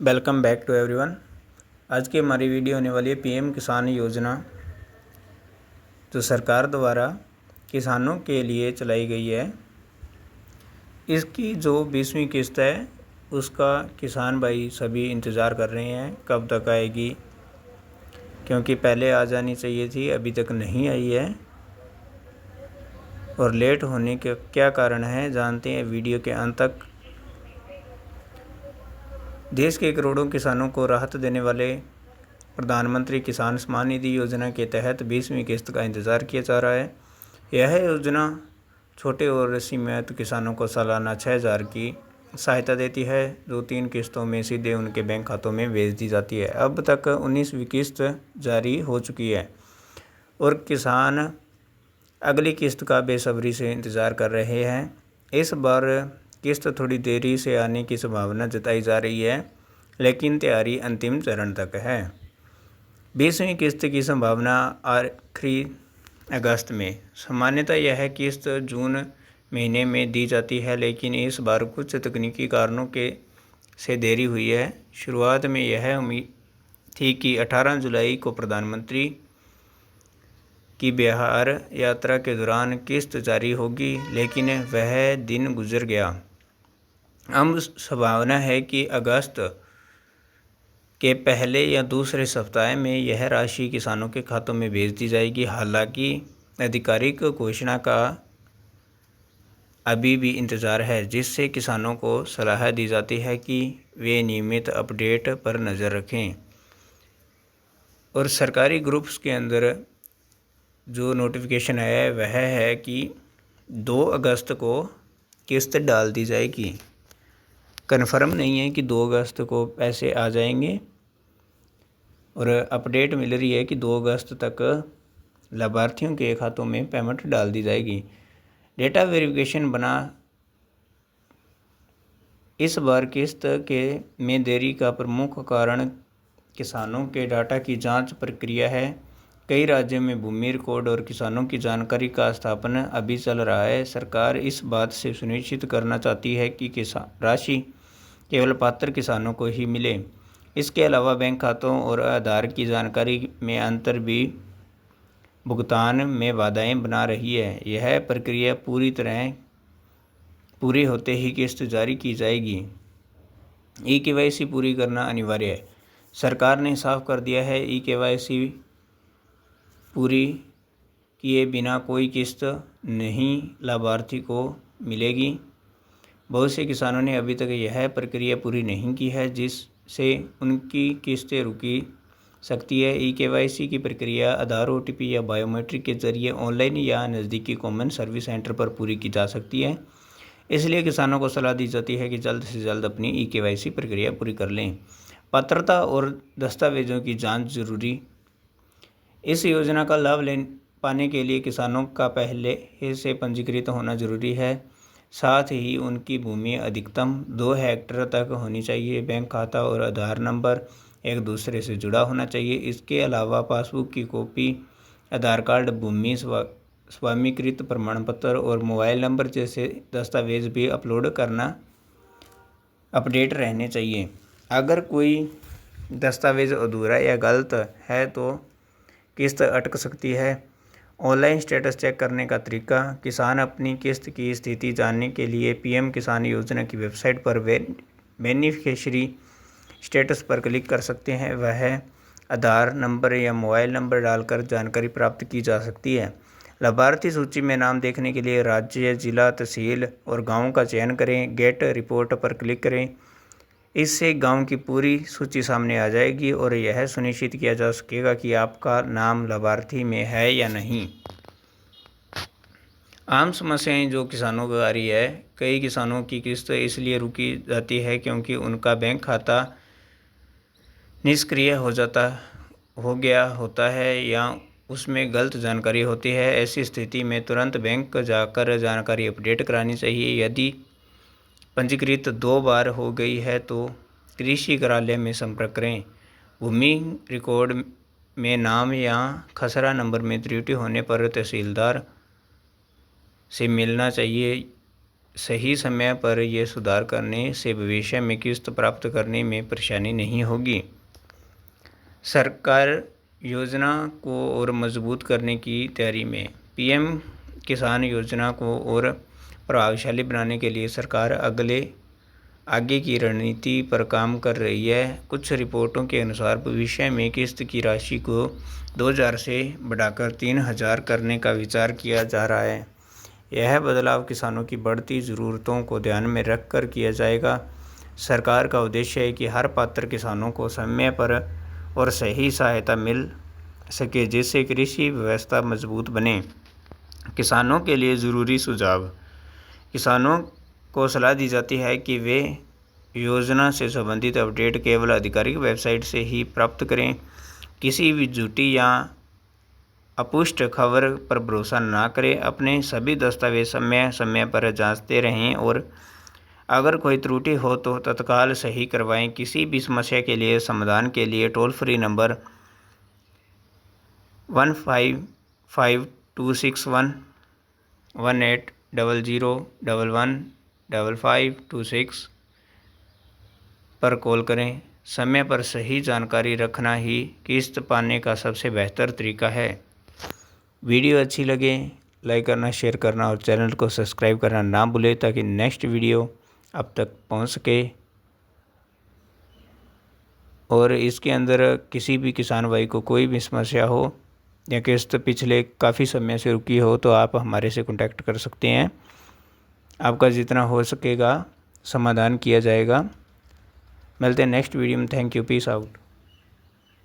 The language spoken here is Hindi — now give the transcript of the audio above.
Welcome back to everyone. आज की हमारी वीडियो होने वाली है पीएम किसान योजना, जो सरकार द्वारा किसानों के लिए चलाई गई है। इसकी जो 20वीं किस्त है उसका किसान भाई सभी इंतज़ार कर रहे हैं कब तक आएगी, क्योंकि पहले आ जानी चाहिए थी, अभी तक नहीं आई है। और लेट होने के क्या कारण है जानते हैं वीडियो के अंत तक। देश के करोड़ों किसानों को राहत देने वाले प्रधानमंत्री किसान सम्मान निधि योजना के तहत 20वीं किस्त का इंतज़ार किया जा रहा है। यह योजना छोटे और सीमित किसानों को सालाना 6,000 की सहायता देती है, जो 3 किस्तों में सीधे उनके बैंक खातों में भेज दी जाती है। अब तक 19वीं किस्त जारी हो चुकी है और किसान अगली किस्त का बेसब्री से इंतज़ार कर रहे हैं। इस बार किस्त थोड़ी देरी से आने की संभावना जताई जा रही है, लेकिन तैयारी अंतिम चरण तक है। 20वीं किस्त की संभावना आखिरी अगस्त में। सामान्यतः यह किस्त जून महीने में दी जाती है, लेकिन इस बार कुछ तकनीकी कारणों से देरी हुई है। शुरुआत में यह उम्मीद थी कि 18 जुलाई को प्रधानमंत्री की बिहार यात्रा के दौरान किस्त जारी होगी, लेकिन वह दिन गुजर गया। अब संभावना है कि अगस्त के पहले या दूसरे सप्ताह में यह राशि किसानों के खातों में भेज दी जाएगी। हालांकि आधिकारिक घोषणा का अभी भी इंतज़ार है, जिससे किसानों को सलाह दी जाती है कि वे नियमित अपडेट पर नज़र रखें। और सरकारी ग्रुप्स के अंदर जो नोटिफिकेशन है वह है कि 2 अगस्त को किस्त डाल दी जाएगी। कन्फर्म नहीं है कि 2 अगस्त को पैसे आ जाएंगे, और अपडेट मिल रही है कि 2 अगस्त तक लाभार्थियों के खातों में पेमेंट डाल दी जाएगी। डेटा वेरिफिकेशन बना इस बार किस्त के में देरी का प्रमुख कारण किसानों के डाटा की जांच प्रक्रिया है। कई राज्यों में भूमि रिकॉर्ड और किसानों की जानकारी का स्थापन अभी चल रहा है। सरकार इस बात से सुनिश्चित करना चाहती है कि राशि केवल पात्र किसानों को ही मिले। इसके अलावा बैंक खातों और आधार की जानकारी में अंतर भी भुगतान में बाधाएं बना रही है। यह प्रक्रिया पूरी होते ही किस्त जारी की जाएगी। ई-केवाईसी पूरी करना अनिवार्य है। सरकार ने साफ कर दिया है, ई-केवाईसी पूरी किए बिना कोई किस्त नहीं लाभार्थी को मिलेगी। बहुत से किसानों ने अभी तक यह प्रक्रिया पूरी नहीं की है, जिससे उनकी किस्तें रुकी सकती है। ई-केवाईसी की प्रक्रिया आधार, ओटीपी या बायोमेट्रिक के जरिए ऑनलाइन या नज़दीकी कॉमन सर्विस सेंटर पर पूरी की जा सकती है। इसलिए किसानों को सलाह दी जाती है कि जल्द से जल्द अपनी ई-केवाईसी प्रक्रिया पूरी कर लें। पात्रता और दस्तावेजों की जांच जरूरी। इस योजना का लाभ पाने के लिए किसानों का पहले से पंजीकृत होना जरूरी है। साथ ही उनकी भूमि अधिकतम 2 हेक्टेयर तक होनी चाहिए। बैंक खाता और आधार नंबर एक दूसरे से जुड़ा होना चाहिए। इसके अलावा पासबुक की कॉपी, आधार कार्ड, भूमि स्वामीकृत प्रमाण पत्र और मोबाइल नंबर जैसे दस्तावेज भी अपडेट रहने चाहिए। अगर कोई दस्तावेज अधूरा या गलत है तो किस्त अटक सकती है। ऑनलाइन स्टेटस चेक करने का तरीका। किसान अपनी किस्त की स्थिति जानने के लिए पीएम किसान योजना की वेबसाइट पर बेनिफिशियरी स्टेटस पर क्लिक कर सकते हैं। वह आधार नंबर या मोबाइल नंबर डालकर जानकारी प्राप्त की जा सकती है। लाभार्थी सूची में नाम देखने के लिए राज्य, जिला, तहसील और गांव का चयन करें। गेट रिपोर्ट पर क्लिक करें। इससे गांव की पूरी सूची सामने आ जाएगी और यह सुनिश्चित किया जा सकेगा कि आपका नाम लाभार्थी में है या नहीं। आम समस्याएं जो किसानों को आ रही है, कई किसानों की किस्त इसलिए रुकी जाती है क्योंकि उनका बैंक खाता निष्क्रिय हो गया होता है या उसमें गलत जानकारी होती है। ऐसी स्थिति में तुरंत बैंक जाकर जानकारी अपडेट करानी चाहिए। यदि पंजीकृत 2 बार हो गई है तो कृषि कार्यालय में संपर्क करें। भूमि रिकॉर्ड में नाम या खसरा नंबर में त्रुटि होने पर तहसीलदार से मिलना चाहिए। सही समय पर ये सुधार करने से भविष्य में किस्त प्राप्त करने में परेशानी नहीं होगी। सरकार योजना को और मजबूत करने की तैयारी में। पीएम किसान योजना को और प्रभावशाली बनाने के लिए सरकार आगे की रणनीति पर काम कर रही है। कुछ रिपोर्टों के अनुसार भविष्य में किस्त की राशि को 2000 से बढ़ाकर 3000 करने का विचार किया जा रहा है। यह बदलाव किसानों की बढ़ती ज़रूरतों को ध्यान में रखकर किया जाएगा। सरकार का उद्देश्य है कि हर पात्र किसानों को समय पर और सही सहायता मिल सके, जिससे कृषि व्यवस्था मजबूत बने। किसानों के लिए ज़रूरी सुझाव। किसानों को सलाह दी जाती है कि वे योजना से संबंधित अपडेट केवल आधिकारिक वेबसाइट से ही प्राप्त करें। किसी भी झूठी या अपुष्ट खबर पर भरोसा न करें। अपने सभी दस्तावेज समय समय पर जांचते रहें और अगर कोई त्रुटि हो तो तत्काल सही करवाएं। किसी भी समस्या के लिए समाधान के लिए टोल फ्री नंबर 1552611800115526 पर कॉल करें। समय पर सही जानकारी रखना ही किस्त पाने का सबसे बेहतर तरीका है। वीडियो अच्छी लगे लाइक करना, शेयर करना और चैनल को सब्सक्राइब करना ना भूलें, ताकि नेक्स्ट वीडियो अब तक पहुंच सके। और इसके अंदर किसी भी किसान भाई को कोई भी समस्या हो या किस्त पिछले काफ़ी समय से रुकी हो तो आप हमारे से कांटेक्ट कर सकते हैं। आपका जितना हो सकेगा समाधान किया जाएगा। मिलते हैं नेक्स्ट वीडियो में। Thank you, peace out.